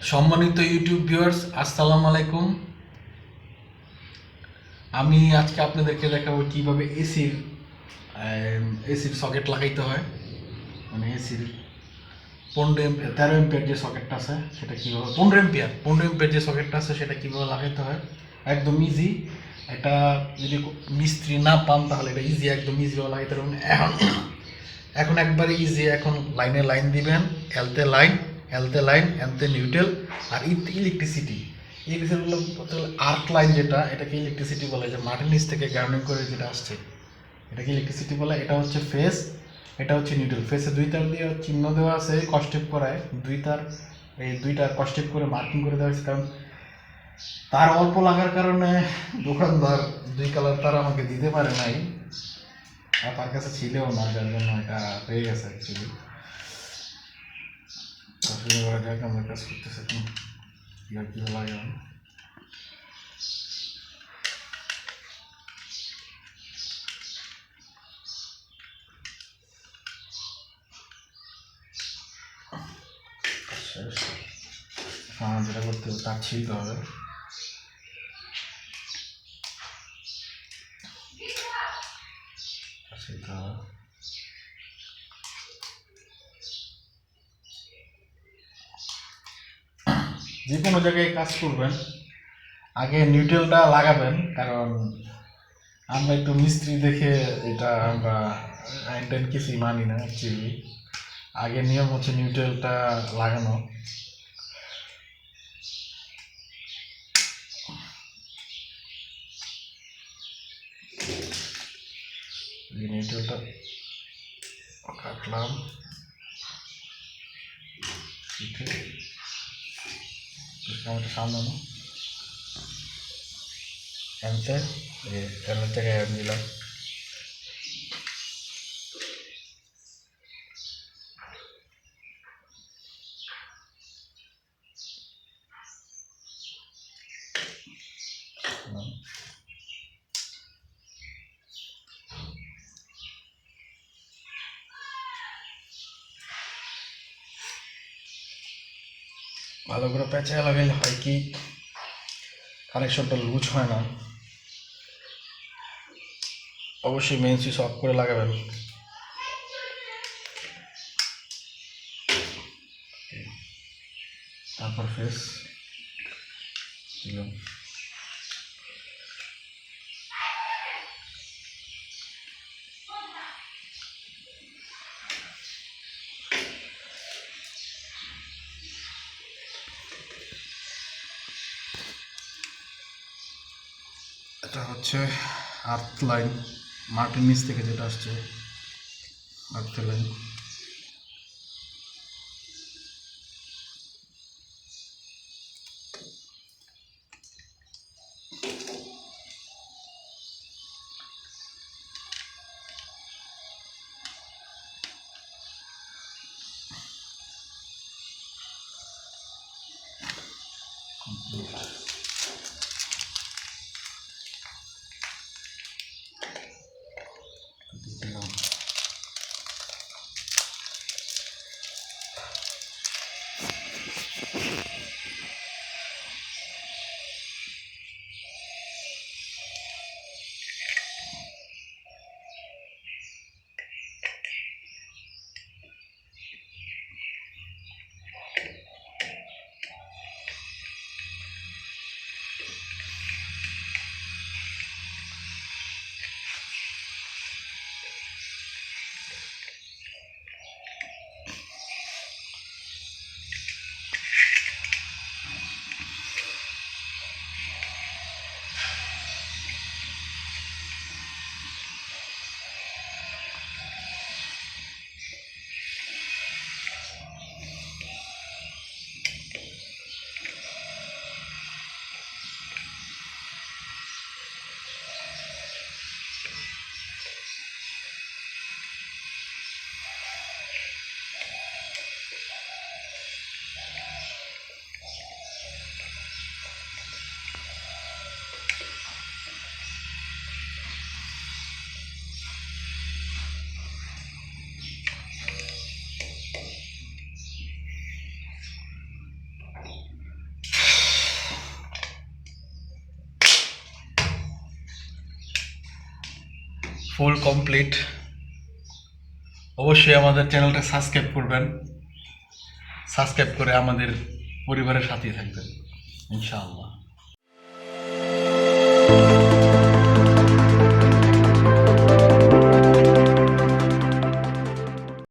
সম্মানিত YouTube viewers, আসসালামু আলাইকুম। আমি আজকে আপনাদেরকে দেখাবো কিভাবে এসির সকেট লাগাইতে হয়। মানে এসির 13 এম্পিয়ার যে সকেটটা আছে সেটা কীভাবে 15 এম্পিয়ার যে সকেটটা আছে সেটা কীভাবে লাগাইতে হয়, একদম ইজি। এটা যদি মিস্ত্রি না পান তাহলে এটা একদম ইজিভাবে লাগাইতে পারবেন। এখন একবারে ইজি। এখন লাইন দিবেন, এলতে লাইন, এলতে নিউট্রাল। আর ইলেকট্রিসিটি আর্ক লাইন, যেটা এটাকে ইলেকট্রিসিটি বলে, যে মাটির নিচ থেকে গ্রাউন্ডিং করে যেটা আসছে এটাকে ইলেকট্রিসিটি বলে। এটা হচ্ছে ফেস, এটা হচ্ছে নিউট্রাল। ফেসে দুই তার দিয়ে চিহ্ন দেওয়া আছে, কস্টেপ করায় দুই তার, এই দুইটা কস্টেপ করে মার্কিং করে দেওয়া হয়েছে। কারণ তার অল্প লাগার কারণে দোকানদার দুই কালার তার আমাকে দিতে পারে নাই, আর তার কাছে ছিলও না, যার জন্য এটা হয়ে গেছে অ্যাকচুয়ালি। আসলে করা যাক, আমরা কাজ করতেছি এখন কীভাবে লাগাবেন। যেটা করতে হবে তার ছিলতে হবে। যে কোনো জায়গায় কাজ করবেন আগে নিউট্রালটা লাগাবেন, কারণ আমরা একটু মিস্ত্রি দেখে এটা আমরা আইন কিছুই মানি না অ্যাকচুয়ালি। আগে নিয়ম হচ্ছে নিউট্রালটা লাগানো। নিউট্রালটা কাটলাম, সামলানো এনতে এনের থেকে দিলাম। ভালো করে প্যাঁচা লাগাইলে হয় কি, কানেকশনটা লুজ হয় না। অবশ্যই মেইন সুইচ অফ করে লাগাবেন। তারপর ফেস দিলাম। এটা হচ্ছে আর্থ লাইন, মাটির নিচ থেকে যেটা আসছে আর্থ লাইন। Full complete. অবশ্যই আমাদের চ্যানেলটা সাবস্ক্রাইব করবেন, সাবস্ক্রাইব করে আমাদের পরিবারের সাথেই থাকবেন ইনশাআল্লাহ।